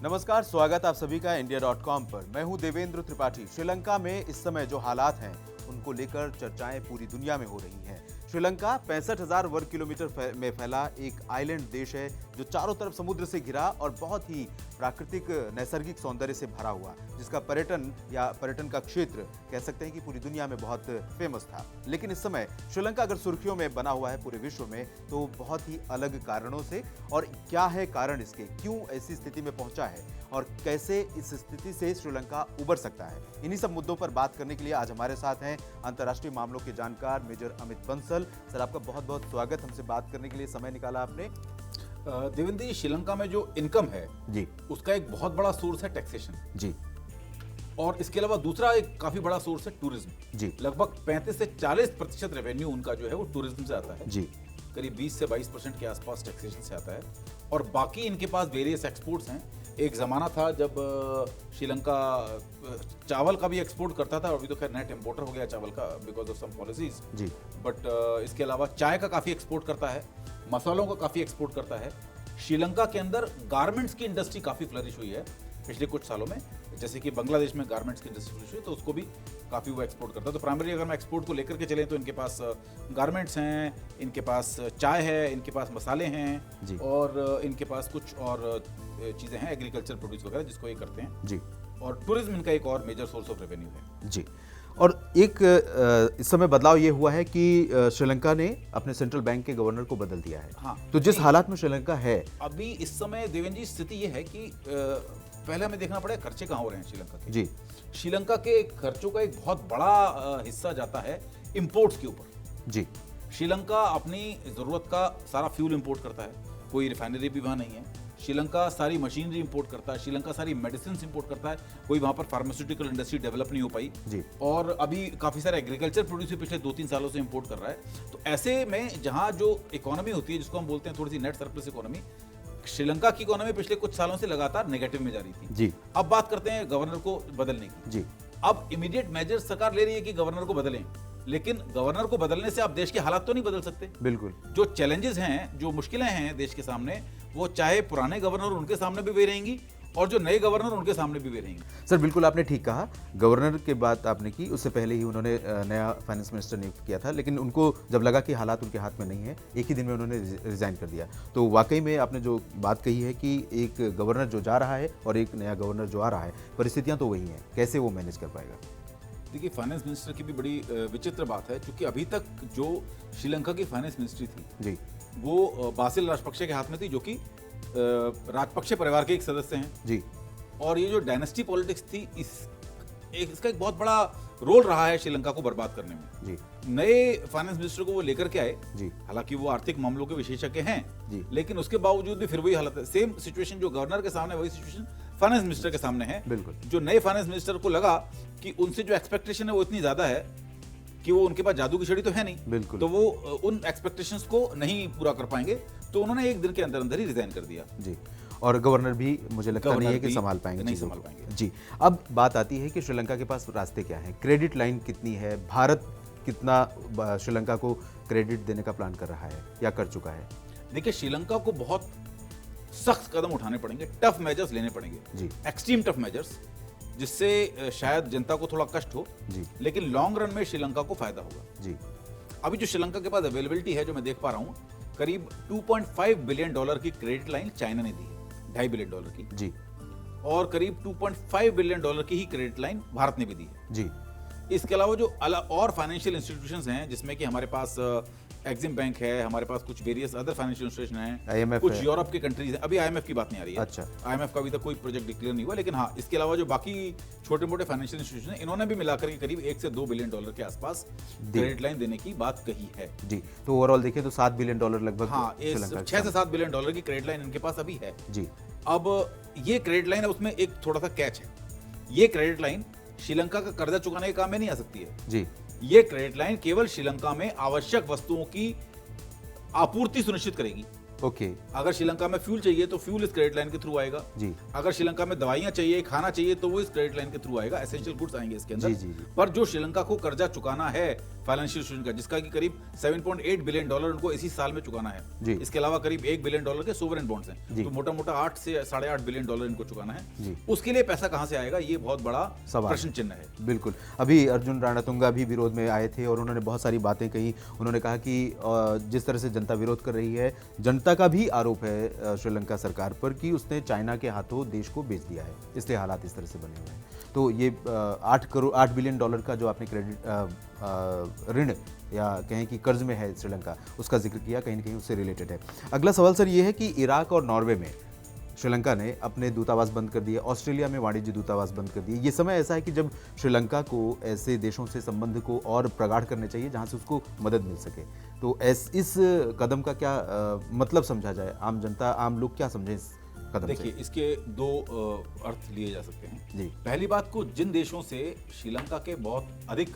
नमस्कार, स्वागत आप सभी का India.com पर। मैं हूं देवेंद्र त्रिपाठी। श्रीलंका में इस समय जो हालात हैं उनको लेकर चर्चाएं पूरी दुनिया में हो रही हैं। श्रीलंका 65,000 वर्ग किलोमीटर में फैला एक आइलैंड देश है जो चारों तरफ समुद्र से घिरा और बहुत ही प्राकृतिक नैसर्गिक सौंदर्य से भरा हुआ, जिसका पर्यटन का क्षेत्र कह सकते हैं कि पूरी दुनिया में बहुत फेमस था। लेकिन इस समय श्रीलंका अगर सुर्खियों में बना हुआ है पूरे विश्व में तो बहुत ही अलग कारणों से। और क्या है कारण इसके, क्यों ऐसी स्थिति में पहुंचा है और कैसे इस स्थिति से श्रीलंका उबर सकता है, इन्हीं सब मुद्दों पर बात करने के लिए आज हमारे साथ हैं अंतर्राष्ट्रीय मामलों के जानकार मेजर अमित बंसल। सर, आपका बहुत बहुत स्वागत, हमसे बात करने के लिए समय निकाला आपने। देवेंद्र जी, श्रीलंका में जो इनकम है जी, उसका एक बहुत बड़ा सोर्स है टैक्सेशन जी, और इसके अलावा दूसरा एक काफी बड़ा सोर्स है टूरिज्म। जी, लगभग 35 से 40% रेवेन्यू उनका जो है वो टूरिज्म से आता है। जी, करीब 20 से 22% के आसपास टैक्सेशन से आता है और बाकी इनके पास वेरियस एक्सपोर्ट्स हैं। एक ज़माना था जब श्रीलंका चावल का भी एक्सपोर्ट करता था और अभी तो खैर नेट इम्पोर्टर हो गया चावल का बिकॉज ऑफ सम पॉलिसीज। जी, बट इसके अलावा चाय का काफ़ी एक्सपोर्ट करता है, मसालों का काफ़ी एक्सपोर्ट करता है। श्रीलंका के अंदर गारमेंट्स की इंडस्ट्री काफ़ी फ्लरिश हुई है पिछले कुछ सालों में, जैसे कि बांग्लादेश में गारमेंट्स की इंडस्ट्री फ्लरिश हुई तो उसको भी काफ़ी वो एक्सपोर्ट करता है। तो प्राइमरी अगर हम एक्सपोर्ट को लेकर के चलें तो इनके पास गारमेंट्स हैं, इनके पास चाय है, इनके पास मसाले हैं और इनके पास कुछ और चीज़ें हैं, एग्रीकल्चर प्रोड्यूस वगैरह जिसको ये करते हैं जी। और टूरिज्म इनका एक और मेजर सोर्स ऑफ रेवेन्यू है। जी, और एक इस समय बदलाव ये हुआ है कि श्रीलंका ने अपने सेंट्रल बैंक के गवर्नर को बदल दिया है। हाँ, तो जिस हालात में श्रीलंका है अभी इस समय देवेंद्र जी स्थिति ये है कि पहले हमें देखना पड़ेगा खर्चे कहाँ हो रहे हैं श्रीलंका के। जी, श्रीलंका के खर्चों का एक बहुत बड़ा हिस्सा जाता है इंपोर्ट्स के ऊपर। जी, श्रीलंका अपनी ज़रूरत का सारा फ्यूल इंपोर्ट करता है, कोई रिफाइनरी भी वहाँ नहीं है। श्रीलंका सारी मशीनरी इंपोर्ट करता है, श्रीलंका सारी मेडिसिन इंपोर्ट करता है, कोई वहाँ पर फार्मास्यूटिकल इंडस्ट्री डेवलप नहीं हो पाई जी, और अभी काफ़ी सारे एग्रीकल्चर प्रोड्यूस भी पिछले 2-3 सालों से इंपोर्ट कर रहा है। तो ऐसे में जहाँ जो इकोनॉमी होती है जिसको हम बोलते हैं थोड़ी सी नेट सरप्लस इकोनॉमी, श्रीलंका की इकोनॉमी पिछले कुछ सालों से लगातार नेगेटिव में जा रही थी। जी, अब बात करते हैं गवर्नर को बदलने की। जी, अब इमीडिएट मेजर सरकार ले रही है कि गवर्नर को बदलें, लेकिन गवर्नर को बदलने से आप देश के हालात तो नहीं बदल सकते। बिल्कुल। जो चैलेंजेस हैं, जो मुश्किलें हैं देश के सामने, वो चाहे पुराने गवर्नर उनके सामने भी वे रहेंगी और जो नए गवर्नर उनके सामने भी वे रहेंगी। सर, बिल्कुल आपने ठीक कहा। गवर्नर की बात आपने की, उससे पहले ही उन्होंने नया फाइनेंस मिनिस्टर नियुक्त किया था, लेकिन उनको जब लगा कि हालात उनके हाथ में नहीं है, एक ही दिन में उन्होंने रिजाइन कर दिया। तो वाकई में आपने जो बात कही है कि एक गवर्नर जो जा रहा है और एक नया गवर्नर जो आ रहा है, परिस्थितियाँ तो वही हैं, कैसे वो मैनेज कर पाएगा। देखिए, फाइनेंस मिनिस्टर की भी बड़ी विचित्र बात है क्योंकि अभी तक जो श्रीलंका की फाइनेंस मिनिस्ट्री थी जी, वो बासिल राजपक्षे के हाथ में थी, जो कि राजपक्षे परिवार के एक सदस्य हैं। जी, और ये जो डायनेस्टी पॉलिटिक्स थी इसका एक बहुत बड़ा रोल रहा है श्रीलंका को बर्बाद करने में। जी, नए फाइनेंस मिनिस्टर को वो लेकर के आए, जी, हालांकि वो आर्थिक मामलों के विशेषज्ञ हैं, जी, लेकिन उसके बावजूद भी फिर वही हालत है। सेम सिचुएशन जो गवर्नर के सामने, वही सिचुएशन फाइनेंस मिनिस्टर के सामने है। बिल्कुल। जो नए फाइनेंस मिनिस्टर को लगा कि उनसे जो एक्सपेक्टेशन है वो इतनी ज्यादा है कि वो उनके पास जादू की छड़ी तो है नहीं, बिल्कुल। तो वो उन एक्सपेक्टेशंस को नहीं पूरा कर पाएंगे, तो उन्होंने एक दिन के अंदर अंदर ही रिजाइन कर दिया। जी, और गवर्नर भी मुझे लगता नहीं है कि भी संभाल पाएंगे, नहीं चीज़ों संभाल को। पाएंगे। जी, अब बात आती है कि श्रीलंका के पास रास्ते क्या हैं, क्रेडिट लाइन कितनी है, भारत कितना श्रीलंका को क्रेडिट देने का प्लान कर रहा है या कर चुका है। देखिए, श्रीलंका को बहुत सख्त कदम उठाने पड़ेंगे, टफ मेजर्स लेने पड़ेंगे, जी, एक्सट्रीम टफ मेजर्स, जिससे शायद जनता को थोड़ा कष्ट हो, जी, लेकिन लॉन्ग रन में श्रीलंका को फायदा होगा। जी, अभी जो श्रीलंका के पास अवेलेबिलिटी है, जो मैं देख पा रहा हूँ, करीब $2.5 बिलियन की क्रेडिट लाइन चाइना ने दी है, $2.5 बिलियन की, जी, और करीब $2.5 बिलियन की ही क्रेडिट लाइन भारत ने भी दी है। जी, इसके अलावा जो और फाइनेंशियल इंस्टीट्यूशंस हैं, जिसमें कि हमारे पास एक्सिम बैंक है, हमारे पास कुछ वेरियस अदर फाइनेंशियल इंस्टीट्यूशन हैं, IMF कुछ है। यूरोप के कंट्रीज हैं। अभी आईएमएफ की बात नहीं आ रही है। अच्छा। आईएमएफ का अभी तक कोई प्रोजेक्ट डिक्लेयर नहीं हुआ, लेकिन हाँ, इसके अलावा जो बाकी छोटे मोटे फाइनेंशियल इंस्टीट्यूशन हैं, इन्होंने भी मिलाकर के करीब $1 से $2 बिलियन के आसपास क्रेडिट लाइन देने की बात कही है। जी, तो ओवरऑल देखें तो $7 बिलियन लगभग हाँ, श्रीलंका के 6 से 7 बिलियन की क्रेडिट लाइन इनके पास अभी है। जी, अब ये क्रेडिट लाइन है, उसमें एक थोड़ा सा कैच है। ये क्रेडिट लाइन श्रीलंका का कर्जा चुकाने के काम में नहीं आ सकती है। जी, ये क्रेडिट लाइन केवल श्रीलंका में आवश्यक वस्तुओं की आपूर्ति सुनिश्चित करेगी। ओके अगर श्रीलंका में फ्यूल चाहिए तो फ्यूल इस क्रेडिट लाइन के थ्रू आएगा जी। अगर श्रीलंका में दवाइयां चाहिए, खाना चाहिए, तो वो इस क्रेडिट लाइन के थ्रू आएगा। एसेंशियल गुड्स आएंगे इसके अंदर। जी। पर जो श्रीलंका को कर्जा चुकाना है फाइनेंशियल इंस्टीट्यूशन का, जिसका कि करीब $7.8 बिलियन उनको इसी साल में चुकाना है जी। इसके अलावा करीब $1 बिलियन के सोवरेन बॉन्ड्स हैं, तो मोटा मोटा 8 से $8.5 बिलियन इनको चुकाना है जी। उसके लिए पैसा कहां से आएगा, ये बहुत बड़ा सवाल प्रश्न चिन्ह है। बिल्कुल। अभी अर्जुन राणातुंगा भी विरोध में आए थे और उन्होंने बहुत सारी बातें कही। उन्होंने कहा कि जिस तरह से जनता विरोध कर रही है, जनता का भी आरोप है श्रीलंका सरकार पर कि उसने चाइना के हाथों देश को बेच दिया है, इसलिए हालात इस तरह से बने हुए हैं। तो ये $8 बिलियन का जो आपने क्रेडिट ऋण या कहें कि कर्ज में है श्रीलंका, उसका जिक्र किया, कहीं ना कहीं उससे रिलेटेड है। अगला सवाल सर ये है कि इराक और नॉर्वे में श्रीलंका ने अपने दूतावास बंद कर दिए, ऑस्ट्रेलिया में वाणिज्य दूतावास बंद कर दिए। ये समय ऐसा है कि जब श्रीलंका को ऐसे देशों से संबंध को और प्रगाढ़ करने चाहिए जहां से उसको मदद मिल सके। तो इस कदम का क्या मतलब समझा जाए, आम जनता, आम लोग क्या समझें इस कदम से? देखिए, इसके दो अर्थ लिए जा सकते हैं जी। पहली बात को, जिन देशों से श्रीलंका के बहुत अधिक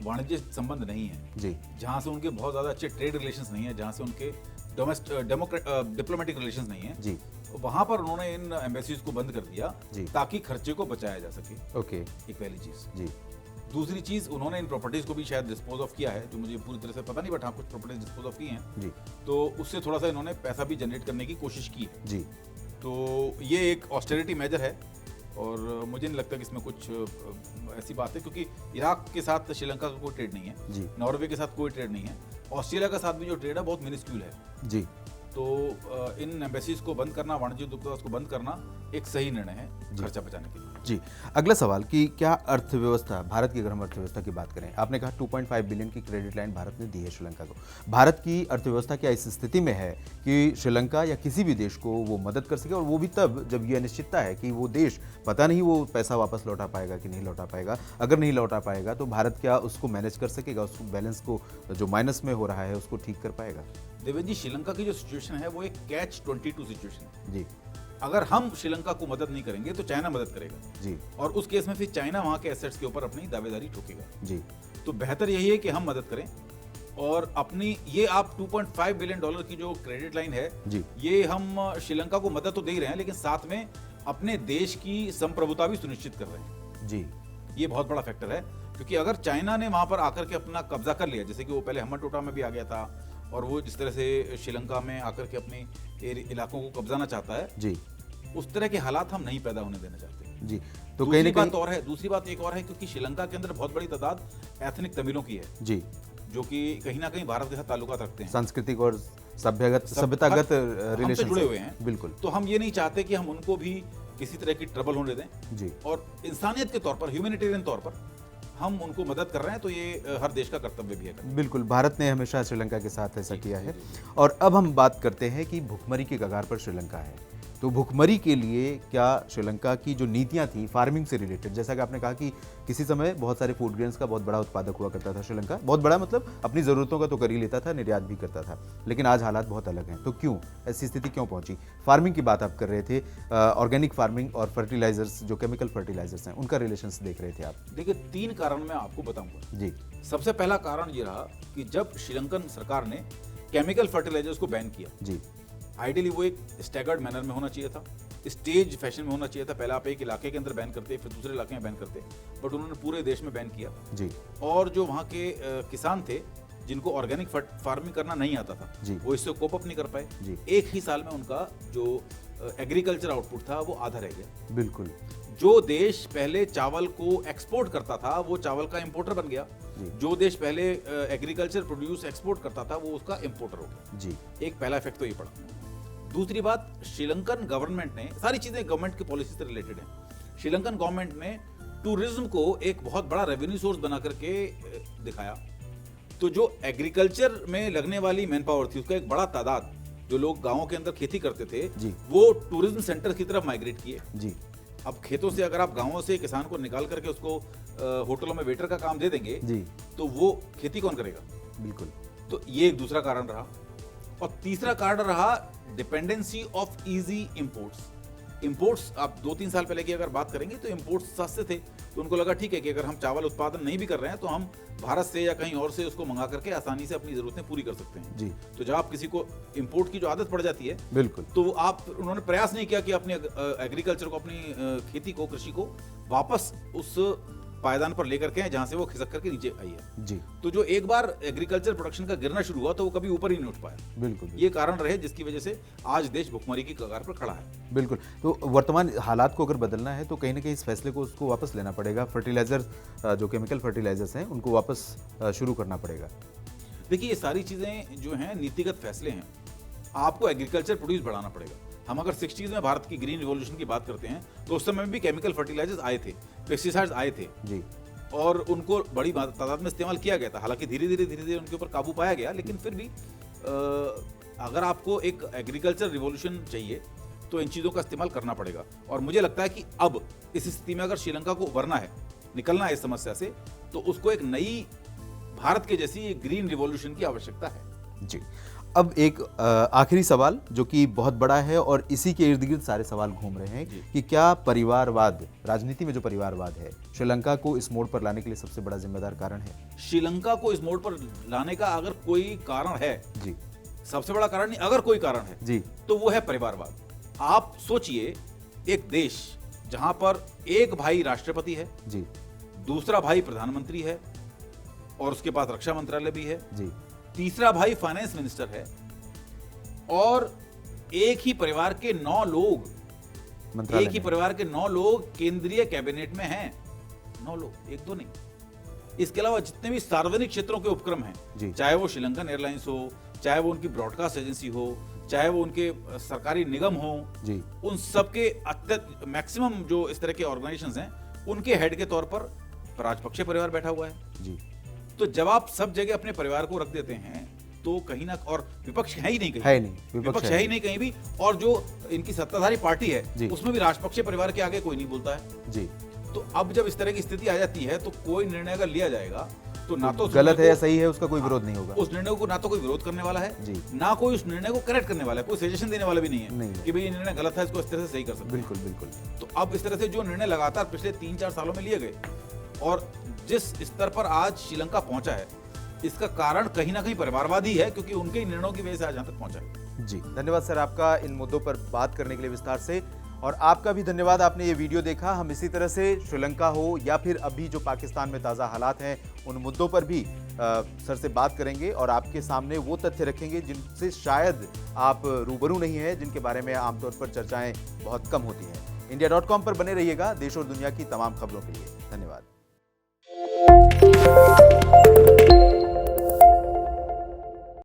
वाणिज्य संबंध नहीं है जी, जहां से उनके बहुत ज्यादा अच्छे ट्रेड रिलेशंस नहीं है, जहां से उनके डिप्लोमेटिक रिलेशंस नहीं है जी, वहां पर उन्होंने इन एम्बेसीज को बंद कर दिया जी। ताकि खर्चे को बचाया जा सके। ओके एक पहली चीज। जी, दूसरी चीज, उन्होंने इन प्रॉपर्टीज को भी शायद डिस्पोज ऑफ किया है, जो मुझे पूरी तरह से पता नहीं, बट हाँ कुछ प्रॉपर्टीज डिस्पोज ऑफ की हैं, जी, तो उससे थोड़ा सा इन्होंने पैसा भी जनरेट करने की कोशिश की है। जी। तो ये एक ऑस्टेरिटी मेजर है और मुझे नहीं लगता कि इसमें कुछ ऐसी बात है, क्योंकि इराक के साथ श्रीलंका का कोई ट्रेड नहीं है जी, नॉर्वे के साथ कोई ट्रेड नहीं है, ऑस्ट्रेलिया के साथ भी जो ट्रेड है बहुत मिनिस्क्यूल है। जी, तो इन एम्बेसीज को बंद करना, वाणिज्य दूतावास को बंद करना एक सही निर्णय है खर्चा बचाने के लिए। जी। अगला सवाल कि क्या अर्थव्यवस्था, भारत की अगर हम अर्थव्यवस्था की बात करें, आपने कहा 2.5 बिलियन की क्रेडिट लाइन भारत ने दी है श्रीलंका को। भारत की अर्थव्यवस्था क्या इस स्थिति में है कि श्रीलंका या किसी भी देश को वो मदद कर सके, और वो भी तब जब ये अनिश्चितता है कि वो देश पता नहीं वो पैसा वापस लौटा पाएगा कि नहीं लौटा पाएगा। अगर नहीं लौटा पाएगा तो भारत क्या उसको मैनेज कर सकेगा, उसको बैलेंस को जो माइनस में हो रहा है उसको ठीक कर पाएगा? देवेंद्र जी, श्रीलंका की जो सिचुएशन है वो एक कैच-22 सिचुएशन है जी, अगर हम श्रीलंका को मदद नहीं करेंगे तो चाइना मदद करेगा जी, और उस केस में फिर चाइना वहां के एसेट्स के ऊपर अपनी दावेदारी ठोकेगा। जी, तो बेहतर यही है कि हम मदद करें और अपनी ये आप $2.5 बिलियन की जो क्रेडिट लाइन है, जी, ये हम श्रीलंका को मदद तो दे ही रहे हैं, लेकिन साथ में अपने देश की संप्रभुता भी सुनिश्चित कर रहे हैं। जी, ये बहुत बड़ा फैक्टर है, क्योंकि अगर चाइना ने वहां पर आकर के अपना कब्जा कर लिया, जैसे कि वो पहले हमर टोटा में भी आ गया था, और वो जिस तरह से श्रीलंका में आकर के अपने इलाकों को कब्जाना चाहता है, जी, उस तरह के हालात हम नहीं पैदा होने देना चाहते। जी। तो कहीं ना कहीं दूसरी बात एक और है, क्योंकि श्रीलंका के अंदर बहुत बड़ी तादाद एथनिक तमिलों की है, जी, जो कि कहीं ना कहीं भारत के साथ ताल्लुकात रखते हैं, सांस्कृतिक और सभ्यतागत हमसे रिलेशन जुड़े हुए हैं। बिल्कुल। तो हम ये नहीं चाहते कि हम उनको भी किसी तरह की ट्रबल होने दें, जी, और इंसानियत के तौर पर, ह्यूमैनिटेरियन तौर पर हम उनको मदद कर रहे हैं, तो ये हर देश का कर्तव्य भी है। बिल्कुल, भारत ने हमेशा श्रीलंका के साथ ऐसा किया है। और अब हम बात करते हैं कि भुखमरी के कगार पर श्रीलंका है, तो भुखमरी के लिए क्या श्रीलंका की जो नीतियां थी फार्मिंग से रिलेटेड, जैसा कि आपने कहा कि किसी समय बहुत सारे फूड ग्रेन्स का बहुत बड़ा उत्पादक हुआ करता था श्रीलंका, बहुत बड़ा मतलब अपनी ज़रूरतों का तो कर ही लेता था, निर्यात भी करता था, लेकिन आज हालात बहुत अलग हैं। तो क्यों ऐसी स्थिति क्यों पहुंची? फार्मिंग की बात आप कर रहे थे, ऑर्गेनिक फार्मिंग और फर्टिलाइजर्स, जो केमिकल फर्टिलाइजर्स हैं, उनका रिलेशंस देख रहे थे आप। देखिए, 3 कारण मैं आपको बताऊंगा। जी, सबसे पहला कारण ये रहा कि जब श्रीलंकन सरकार ने केमिकल फर्टिलाइजर्स को बैन किया, जी, आइडियली वो एक स्टैगर्ड मैनर में होना चाहिए था, स्टेज फैशन में होना चाहिए था। पहले आप एक इलाके के अंदर बैन करते, फिर दूसरे इलाके में बैन करते, बट उन्होंने पूरे देश में बैन किया। जी, और जो वहाँ के किसान थे जिनको ऑर्गेनिक फार्मिंग करना नहीं आता था, जी, वो इससे कोप अप नहीं कर पाए। जी, एक ही साल में उनका जो एग्रीकल्चर आउटपुट था वो आधा रह गया। बिल्कुल। जो देश पहले चावल को एक्सपोर्ट करता था वो चावल का इंपोर्टर बन गया, जी, जो देश पहले एग्रीकल्चर प्रोड्यूस एक्सपोर्ट करता था वो उसका इंपोर्टर हो गया। जी, एक पहला इफेक्ट तो ये पड़ा। दूसरी बात, श्रीलंकन गवर्नमेंट ने, सारी चीजें गवर्नमेंट की पॉलिसी से रिलेटेड है, श्रीलंकन गवर्नमेंट ने टूरिज्म को एक बहुत बड़ा रेवेन्यू सोर्स बना करके दिखाया। तो जो एग्रीकल्चर में लगने वाली मैन पावर थी, उसका एक बड़ा तादाद, जो लोग गांवों के अंदर खेती करते थे, जी, वो टूरिज्म सेंटर की तरफ माइग्रेट किए। जी, अब खेतों से अगर आप गांवों से किसान को निकाल करके उसको होटलों में वेटर का काम दे देंगे, जी, तो वो खेती कौन करेगा? बिल्कुल। तो ये एक दूसरा कारण रहा। और तीसरा कारण रहा dependency of easy imports. Imports आप 2-3 साल पहले की अगर बात करेंगे तो इंपोर्ट्स सस्ते थे, तो उनको लगा ठीक है कि अगर हम चावल उत्पादन नहीं भी कर रहे हैं तो हम भारत से या कहीं और से उसको मंगा करके आसानी से अपनी जरूरतें पूरी कर सकते हैं। जी। तो जब आप किसी को इंपोर्ट की जो आदत पड़ जाती है, बिल्कुल, तो आप उन्होंने प्रयास नहीं किया कि अपने एग्रीकल्चर को, अपनी खेती को, कृषि को वापस उस पायदान पर लेकर के आए जहां से वो खिसक करके नीचे आई है। जी, तो जो एक बार एग्रीकल्चर प्रोडक्शन का गिरना शुरू हुआ तो वो कभी ऊपर ही नहीं उठ पाया। बिल्कुल, ये कारण रहे जिसकी वजह से आज देश भुखमरी की कगार पर खड़ा है। बिल्कुल। तो वर्तमान हालात को अगर बदलना है तो कहीं ना कहीं इस फैसले को उसको वापस लेना पड़ेगा। फर्टिलाइजर, जो केमिकल फर्टिलाइजर्स हैं, उनको वापस शुरू करना पड़ेगा। देखिए, ये सारी चीजें जो हैं नीतिगत फैसले हैं। आपको एग्रीकल्चर प्रोड्यूस बढ़ाना पड़ेगा। हम अगर 60s में भारत की ग्रीन रिवॉल्यूशन की बात करते हैं तो उस समय में भी केमिकल फर्टिलाइजर्स आए थे, पेस्टिसाइड्स आए थे, जी, और उनको बड़ी तादाद में इस्तेमाल किया गया था। हालांकि धीरे धीरे उनके ऊपर काबू पाया गया, लेकिन फिर भी अगर आपको एक एग्रीकल्चर रिवॉल्यूशन चाहिए तो इन चीज़ों का इस्तेमाल करना पड़ेगा। और मुझे लगता है कि अब इस स्थिति में अगर श्रीलंका को उबरना है, निकलना है इस समस्या से, तो उसको एक नई भारत के जैसी ग्रीन रिवॉल्यूशन की आवश्यकता है। जी। अब एक आखिरी सवाल जो कि बहुत बड़ा है और इसी के इर्द गिर्द सारे सवाल घूम रहे हैं कि क्या परिवारवाद, राजनीति में जो परिवारवाद है, श्रीलंका को इस मोड़ पर लाने के लिए सबसे बड़ा जिम्मेदार कारण है? श्रीलंका को इस मोड़ पर लाने का अगर कोई कारण है, जी, सबसे बड़ा कारण नहीं, अगर कोई कारण है जी, तो वो है परिवारवाद। आप सोचिए, एक देश जहां पर एक भाई राष्ट्रपति है, जी, दूसरा भाई प्रधानमंत्री है और उसके पास रक्षा मंत्रालय भी है, जी, तीसरा भाई फाइनेंस मिनिस्टर है, और एक ही परिवार के 9 लोग, मंत्रालय एक ही में। परिवार के 9 लोग केंद्रीय कैबिनेट में हैं। 9 लोग, एक दो नहीं। इसके अलावा जितने भी सार्वजनिक क्षेत्रों के उपक्रम जी। हैं, चाहे वो श्रीलंकन एयरलाइंस हो, चाहे वो उनकी ब्रॉडकास्ट एजेंसी हो, चाहे वो उनके सरकारी निगम हो, जी, उन सबके मैक्सिमम जो इस तरह के ऑर्गेनाइजेशंस हैं, उनके हेड के तौर पर राजपक्षे परिवार बैठा हुआ है। जी, तो जब आप सब जगह अपने परिवार को रख देते हैं तो कहीं ना, और विपक्ष है ही नहीं कहीं, है नहीं, विपक्ष है ही नहीं कहीं भी, और जो इनकी सत्ताधारी पार्टी जी। है उसमें भी राजपक्षे परिवार के आगे कोई नहीं बोलता है। जी। तो अब जब इस तरह की स्थिति आ जाती है तो कोई निर्णय अगर लिया जाएगा तो ना तो गलत है या सही है उसका कोई विरोध नहीं होगा। उस निर्णय को ना तो कोई विरोध करने वाला है, जी, ना कोई उस निर्णय को करेक्ट करने वाला है, कोई सजेशन देने वाला भी नहीं नहीं है है। कि भाई ये निर्णय गलत है, इसको इस तरह से सही कर सकते हैं। बिल्कुल, बिल्कुल। तो अब इस तरह से जो निर्णय लगातार पिछले 3-4 सालों में लिए गए और जिस स्तर पर आज श्रीलंका पहुंचा है, इसका कारण कहीं ना कहीं परिवारवाद ही है, क्योंकि उनके ही निर्णयों की वजह से आज यहाँ तक पहुंचा है। जी, धन्यवाद सर आपका इन मुद्दों पर बात करने के लिए विस्तार से, और आपका भी धन्यवाद, आपने ये वीडियो देखा। हम इसी तरह से श्रीलंका हो या फिर अभी जो पाकिस्तान में ताज़ा हालात हैं, उन मुद्दों पर भी सर से बात करेंगे और आपके सामने वो तथ्य रखेंगे जिनसे शायद आप रूबरू नहीं हैं, जिनके बारे में आमतौर पर चर्चाएं बहुत कम होती हैं। India.com पर बने रहिएगा देश और दुनिया की तमाम खबरों के लिए। धन्यवाद।